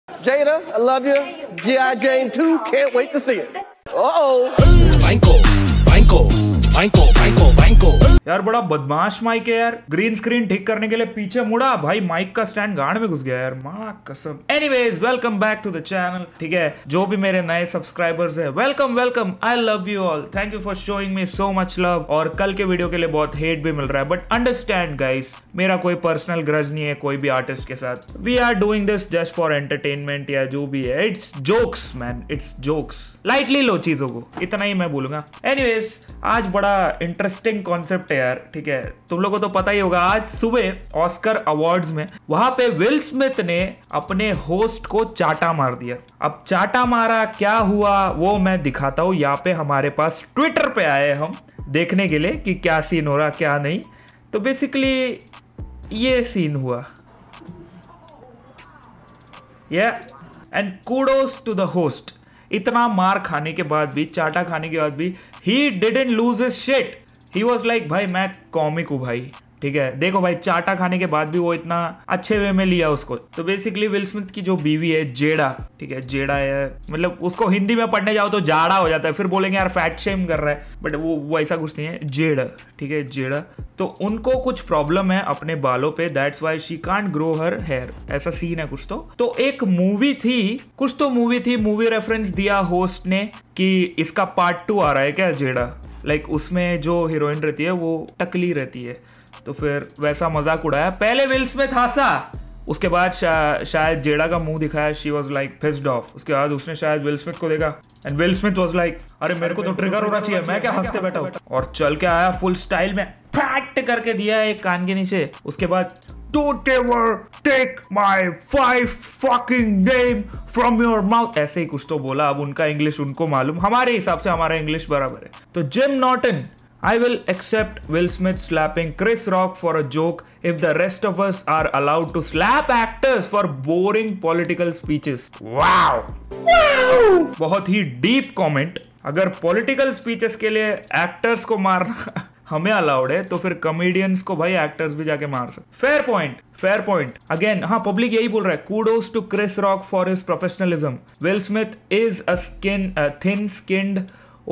Jada, I love you. G.I. Jane 2, can't wait to see it. यार बड़ा बदमाश mic है यार। ग्रीन स्क्रीन ठीक करने के लिए पीछे मुड़ा, भाई माइक का स्टैंड गांड में घुस गया यार, माँ कसम। Anyways, welcome back to the channel. ठीक है, जो भी मेरे नए सब्सक्राइबर्स है, welcome welcome. I love you all, thank you for showing me so much love. और कल के वीडियो के लिए बहुत हेट भी मिल रहा है, बट अंडरस्टैंड गाइस, मेरा कोई पर्सनल ग्रज नहीं है कोई भी आर्टिस्ट के साथ। We are doing this just for entertainment या जो भी है। It's jokes man, it's jokes. Lightly लो चीजों को, इतना ही मैं बोलूंगा। एनीवेज, आज बड़ा इंटरेस्टिंग कॉन्सेप्ट है यार। ठीक है, तुम लोगों को तो पता ही होगा, आज सुबह ऑस्कर अवार्ड्स में वहां पे विल स्मिथ ने अपने होस्ट को चाटा मार दिया। अब चाटा मारा क्या हुआ वो मैं दिखाता हूं। यहाँ पे हमारे पास ट्विटर पे आए हम देखने के लिए कि क्या सीन हो रहा क्या नहीं। तो बेसिकली ये सीन हुआ, and kudos to the host. इतना मार खाने के बाद भी, चाटा खाने के बाद भी, he didn't lose his shit. He was like, भाई मैं कॉमिक हूँ भाई। ठीक है, देखो भाई, चाटा खाने के बाद भी वो इतना अच्छे वे में लिया उसको। तो बेसिकली विल स्मिथ की जो बीवी है जेडा, ठीक है, जेडा है, मतलब उसको हिंदी में पढ़ने जाओ तो जाड़ा हो जाता है, फिर बोलेंगे यार फैट शेम कर रहा है, बट वो ऐसा कुछ नहीं है, जेडा। ठीक है, जेडा। तो उनको कुछ प्रॉब्लम है अपने बालों पे, that's why she can't grow her hair, ऐसा सीन है कुछ। तो एक मूवी थी, कुछ तो मूवी थी, मूवी रेफरेंस दिया होस्ट ने कि इसका पार्ट 2 आ रहा है क्या जेडा। लाइक उसमें जो हीरोइन रहती है वो टकली रहती है, तो फिर वैसा मजाक उड़ाया। पहले विल स्मिथ हंसा, उसके बाद शायद जेडा का मुंह दिखाया, she was like pissed off. उसके बाद उसने शायद विल स्मिथ को देखा and will Smith was like, अरे मेरे को तो ट्रिगर होना चाहिए, मैं क्या हंसते बैठा हूं। और चल के आया फुल स्टाइल में, फैट करके दिया एक कान के नीचे। उसके बाद Don't ever take my 5 fucking name from your mouth, ऐसे ही कुछ तो बोला। अब उनका इंग्लिश उनको मालूम, हमारे हिसाब से हमारा इंग्लिश बराबर है। तो gym Norton, I will accept Will Smith slapping Chris Rock for a joke if the rest of us are allowed to slap actors for boring political speeches. Wow! बहुत ही डीप कमेंट। अगर political speeches के लिए actors को मारना हमें allowed है, तो फिर कॉमेडियंस को भाई एक्टर्स भी जाके मार सकते। Fair point, fair point. Again, हाँ, पब्लिक यही बोल रहा है, kudos to Chris Rock for his professionalism. Will Smith is a thin skinned,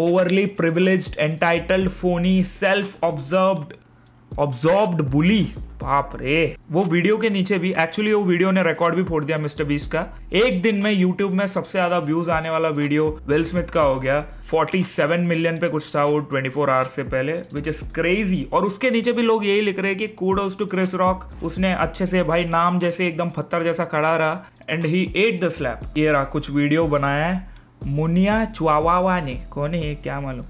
overly privileged, entitled, phony, self-absorbed bully। बाप रे। वो वीडियो के नीचे भी, एक्चुअली वो वीडियो ने रिकॉर्ड भी फोड़ दिया मिस्टर बीस्ट का। एक दिन में यूट्यूब में सबसे ज्यादा व्यूज आने वाला वीडियो विल स्मिथ का हो गया। 47 मिलियन पे कुछ था वो 24 आवर्स से पहले, विच इज क्रेजी। और उसके नीचे भी लोग यही लिख रहे हैं कि कूडोस टू क्रिस रॉक, उसने अच्छे से भाई नाम जैसे एकदम पत्थर जैसा खड़ा रहा and he ate the slap. ये रहा, कुछ वीडियो बनाया है मुनिया चुआवावा ने, कौन है ये क्या मालूम।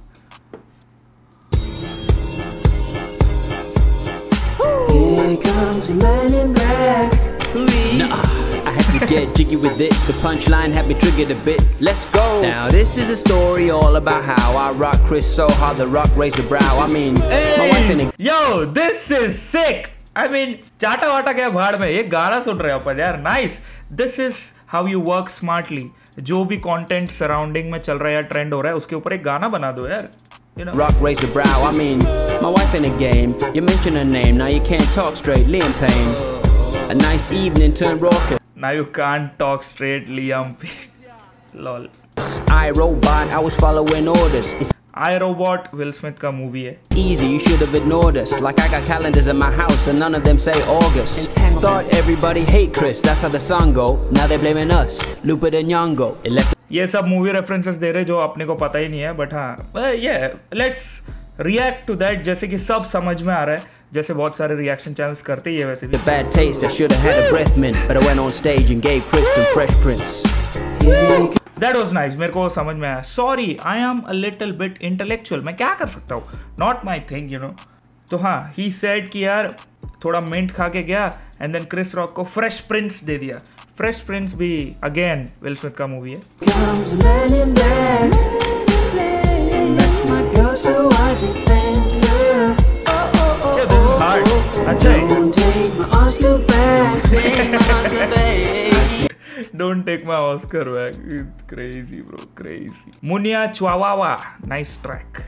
Here comes the man in black. Nah, I had to get jiggy with it. The punchline had me triggered a bit. Let's go. Now this is a story all about how I rock Chris so hard the rock raised a brow. I mean, my wife and yo, this is sick. I mean, चाटा वाटा क्या भाड़ में, ये गाना सुन रहे हो अपन यार, nice. This is how you work smartly. जो भी कंटेंट सराउंडिंग में चल रहा है या ट्रेंड हो रहा है, उसके ऊपर एक गाना बना दो यार। You know? Rock raised a brow. I mean, my wife in the game. You mention her name, now you can't talk straight. Liam Payne. A nice evening turned rocker. Now you can't talk straight, Liam Payne. Lol. I Robot, I was following orders. It's I Robot will Smith का movie है। easy, you should have ignored us. Like I got calendars in my house and none of them say August. Thought everybody hate Chris, that's how the song go. Now they blaming us, Lupita Nyong'o. It left. ये सब movie references दे रहे जो अपने को पता ही नहीं है, but हाँ, ये लेट्स रिएक्ट टू दैट, जैसे कि सब समझ में आ रहा है, जैसे बहुत सारे रिएक्शन चैनल्स करते ही है वैसे भी। The bad taste, I should have had a breath mint, but I went on stage and gave Chris some fresh prints. That was nice, मेरे को समझ में आया। Sorry, I am a little bit intellectual, मैं क्या कर सकता हूँ, not my thing, you know. तो हाँ, ही सेड कि यार थोड़ा मिंट खा के गया एंड देन क्रिस रॉक को फ्रेश प्रिंस दे दिया। फ्रेश प्रिंस भी अगेन विल स्मिथ का मूवी है। This is hard. अच्छा है। Don't take my Oscar back. Crazy bro, crazy. Munia Chuawawa, nice track.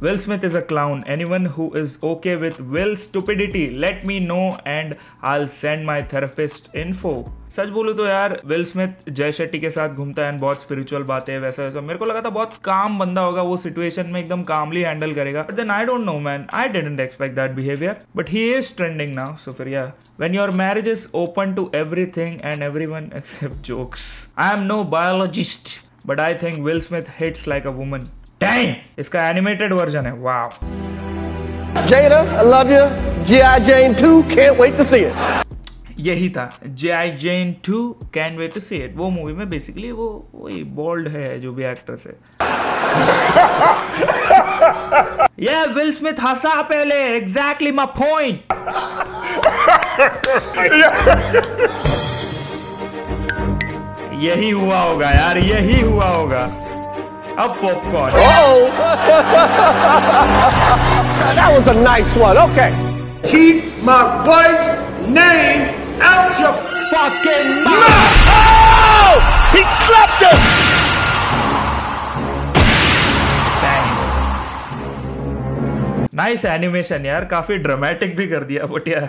Will Smith is a clown. Anyone who is okay with Will's stupidity, let me know and I'll send my therapist info. सच बोलूं तो यार will Smith जय शेट्टी के साथ घूमता है, बहुत spiritual बातें वैसा वैसा, मेरे को लगा था बहुत काम बंदा होगा, वो सिचुएशन में एकदम कामली हैंडल करेगा, but then I don't know man, I didn't expect that behaviour, but he is trending now. So फिर या when your marriage is open to everything and everyone except jokes. I am no biologist but I think Will Smith hits like a woman. Damn, इसका animated version है. Wow. Jada, I love you. G.I. Jane 2, can't wait to see it. यही था G.I. Jane 2 can wait to see it. वो movie में basically वो वही bold है जो भी एक्ट्रेस है. ये विल स्मिथ हंसा पहले, एग्जैक्टली माय पॉइंट. यही हुआ होगा यार, यही हुआ होगा. अब popcorn. That was a nice one. Okay. Keep my wife's name out your Fucking mouth. Oh! He slapped her. Nice animation यार, काफी ड्रामेटिक भी कर दिया. बट यार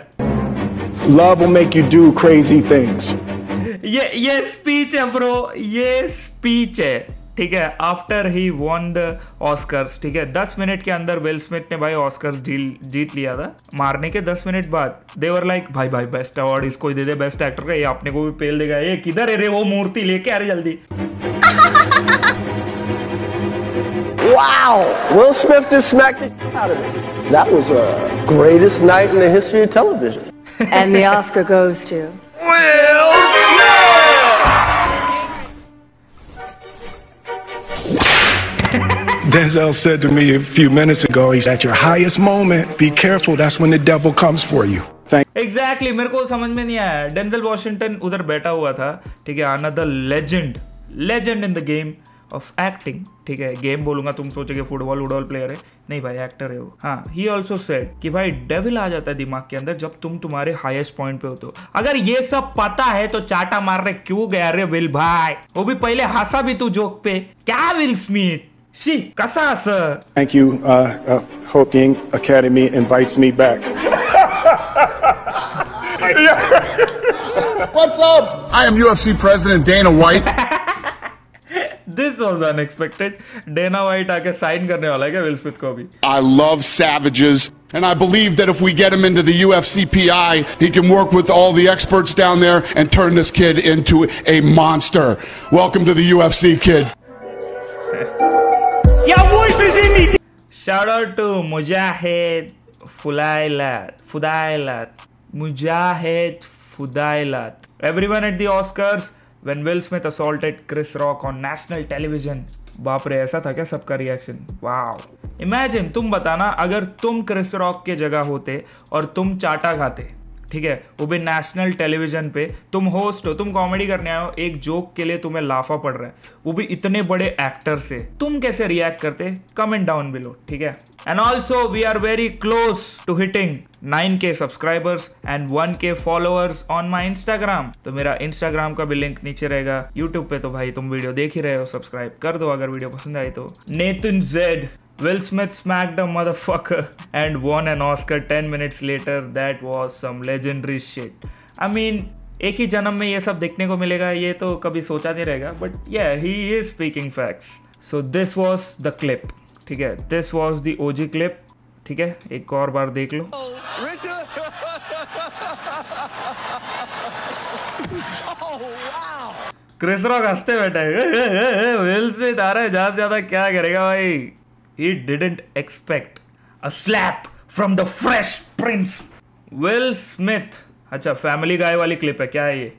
Love will make you do crazy things. ये स्पीच है bro, ये speech है. ठीक है, after he won the Oscars. ठीक है, 10 मिनट के अंदर विल स्मिथ ने भाई ऑस्कर्स जीत लिया था. मारने के 10 मिनट बाद दे वर लाइक भाई बेस्ट अवार्ड इसको ही दे दे, बेस्ट एक्टर का. ये आपने को भी पेल देगा. ये किधर है रे वो मूर्ति, लेके आ रहे जल्दी. Wow! Will Smith just smacked the shit out of me. That was the greatest night in the history of television. And the Oscar goes to Will Smith! Denzel said to me a few minutes ago, he's at your highest moment. Be careful, that's when the devil comes for you. Exactly, मेरे को समझ में नहीं आया. Denzel Washington उधर बैठा हुआ था. ठीक है, another legend in the game of acting. ठीक है, गेम बोलूंगा तुम सोचोगे फुटबॉल प्लेयर है, नहीं भाई एक्टर है वो. हाँ, ही ऑल्सो सेड कि भाई डेविल आ जाता है दिमाग के अंदर जब तुम तुम्हारे हाईएस्ट पॉइंट पे हो. तो अगर ये सब पता है तो चाटा मारने क्यों गया रे विल भाई? वो भी पहले हंसा भी तू जोक पे. क्या विल स्मिथ शी कसा sir. Thank you. Hope the Academy invites me back. What's up? I am UFC President Dana White. This was unexpected. Dana White आके साइन करने वाला है क्या विल स्मिथ को अभी? I love savages, and I believe that if we get him into the UFCPI, he can work with all the experts down there and turn this kid into a monster. Welcome to the UFC, kid. Your voice is in me. Shout out to Mujahid Fudailat. Everyone at the Oscars when Will Smith assaulted Chris Rock on national television. बाप रे, ऐसा था क्या सबका reaction? Wow. Imagine, तुम बताना अगर तुम क्रिस रॉक के जगह होते और तुम चाटा खाते. ठीक है, वो भी नेशनल टेलीविजन पे. तुम होस्ट हो, तुम कॉमेडी करने आए हो, एक जोक के लिए तुम्हें लाफा पड़ रहा है, वो भी इतने बड़े एक्टर से. तुम कैसे रिएक्ट करते? Comment down below. ठीक है, and also we are very close to hitting 9K subscribers and 1K followers on my Instagram. तो मेरा इंस्टाग्राम का भी लिंक नीचे रहेगा. यूट्यूब पे तो भाई तुम वीडियो देख ही रहे हो, सब्सक्राइब कर दो अगर वीडियो पसंद आई तो. Nathan Z, Will Smith smacked a motherfucker and won an Oscar 10 minutes later. That was some legendary shit. I mean, एक ही जन्म में ये सब देखने को मिलेगा, ये तो कभी सोचा नहीं रहेगा. But yeah, he is speaking facts. So this was the clip. ठीक है, this was the OG clip. ठीक है, एक और बार देख लो. क्रिस रॉक हंसते बैठे. विल स्मिथ आ रहा है, ज्यादा से ज्यादा क्या करेगा भाई? He didn't expect a slap from the Fresh Prince. Will Smith. अच्छा, फैमिली गाय वाली क्लिप है क्या है ये?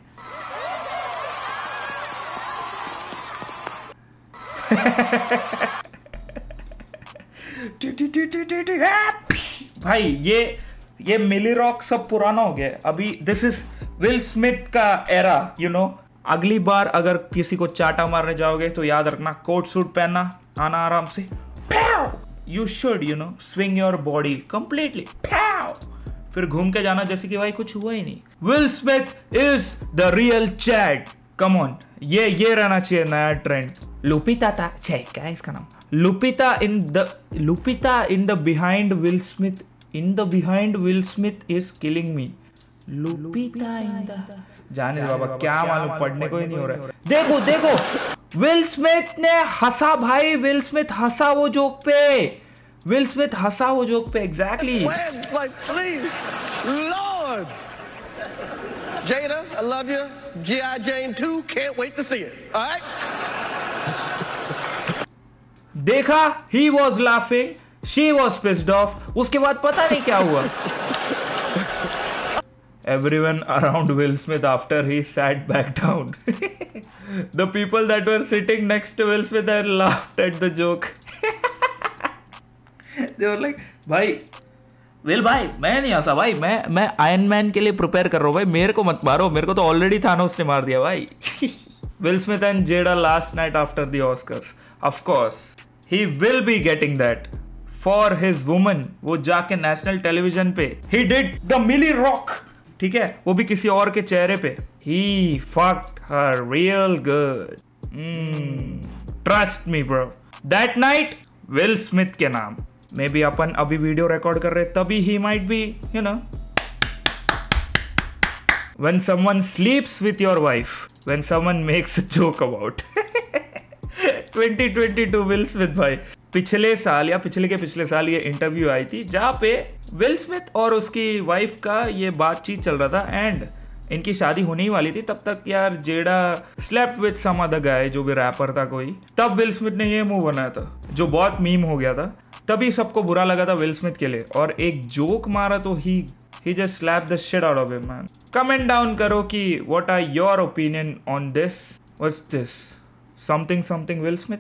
भाई ये मिली रॉक सब पुराना हो गया अभी. दिस इज विल स्मिथ का एरा, यू नो. अगली बार अगर किसी को चाटा मारने जाओगे तो याद रखना, कोट सूट पहनना, आना आराम से. You should, you know, swing your body completely. फिर घूम के जाना जैसे कि भाई कुछ हुआ ही नहीं. Will Smith is the real Chad. Come on, ये रहना चाहिए नया ट्रेंड. लुपिता था, क्या है इसका नाम? Lupita in the behind Will Smith. In the behind Will Smith is killing me. Lupita in the. जाने दे बाबा, क्या मालूम, पढ़ने को ही नहीं हो रहा है। देखो विल स्मिथ ने हंसा भाई, विल स्मिथ हंसा वो जोक पे, exactly. Jada, I love you. G.I. Jane 2, can't wait to see it. All right? देखा, he was laughing, she was pissed off. उसके बाद पता नहीं क्या हुआ। Everyone around Will Smith after he sat back down. The people that were sitting next to Will Smith had laughed at the joke. They were like, भाई will भाई मैं नहीं हंसा भाई, मैं आयरन मैन के लिए प्रिपेयर कर रहा हूँ भाई, मेरे को मत मारो, मेरे को तो ऑलरेडी थानोस ने मार दिया भाई। Will Smith and Jada last night after the Oscars. Of course, he will be getting that for his woman. वो जाके national television पे he did the Millie Rock, ठीक है, वो भी किसी और के चेहरे पे। He fucked her real good. Trust me bro. That night Will Smith के नाम। मे बी अपन अभी वीडियो रिकॉर्ड कर रहे तभी he might be, you know, when someone sleeps with your wife, when someone makes a joke about 2022 will Smith भाई। पिछले साल या पिछले साल ये इंटरव्यू आई थी जहाँ पे विल स्मिथ और उसकी वाइफ का ये बातचीत चल रहा था एंड इनकी शादी होने ही वाली थी। तब तक यार Jada slept with some other guy, जो भी रैपर था कोई। तब विल स्मिथ ने ये मूव बनाया था जो बहुत मीम हो गया था, तभी सबको बुरा लगा था विल स्मिथ के लिए, और एक जोक मारा तो he just slap the shit out of him man. Comment down करो कि what are your opinion on this. What's this? Something Will Smith.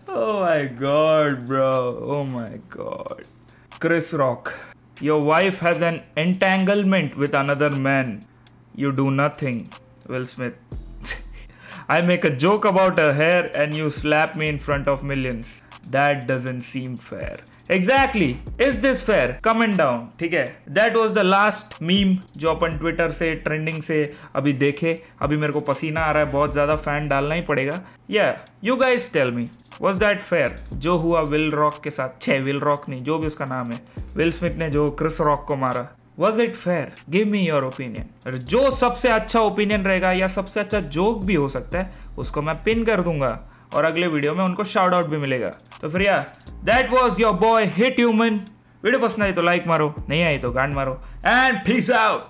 Oh my god, bro. Oh my god. Chris Rock, your wife has an entanglement with another man. You do nothing. Will Smith, I make a joke about her hair and you slap me in front of millions. That doesn't seem fair. Exactly. Is this fair? Comment down. ठीक है? That was the last meme जो अपन Twitter से trending से अभी देखे। अभी मेरे को पसीना आ रहा है, बहुत ज़्यादा फैन डालना ही पड़ेगा। Yeah, you guys tell me. Was that fair? जो हुआ विल रॉक के साथ, विल रॉक नहीं, जो भी उसका नाम है, विल स्मिथ ने जो क्रिस रॉक को मारा, Was it fair? Give me your opinion. जो सबसे अच्छा ओपिनियन रहेगा या सबसे अच्छा जोक भी हो सकता है, उसको मैं पिन कर दूंगा और अगले वीडियो में उनको शाउट आउट भी मिलेगा। तो फिर यार, that was your boy hit human. Video पसंद आई तो लाइक मारो, नहीं आई तो गांड मारो, एंड पीस आउट।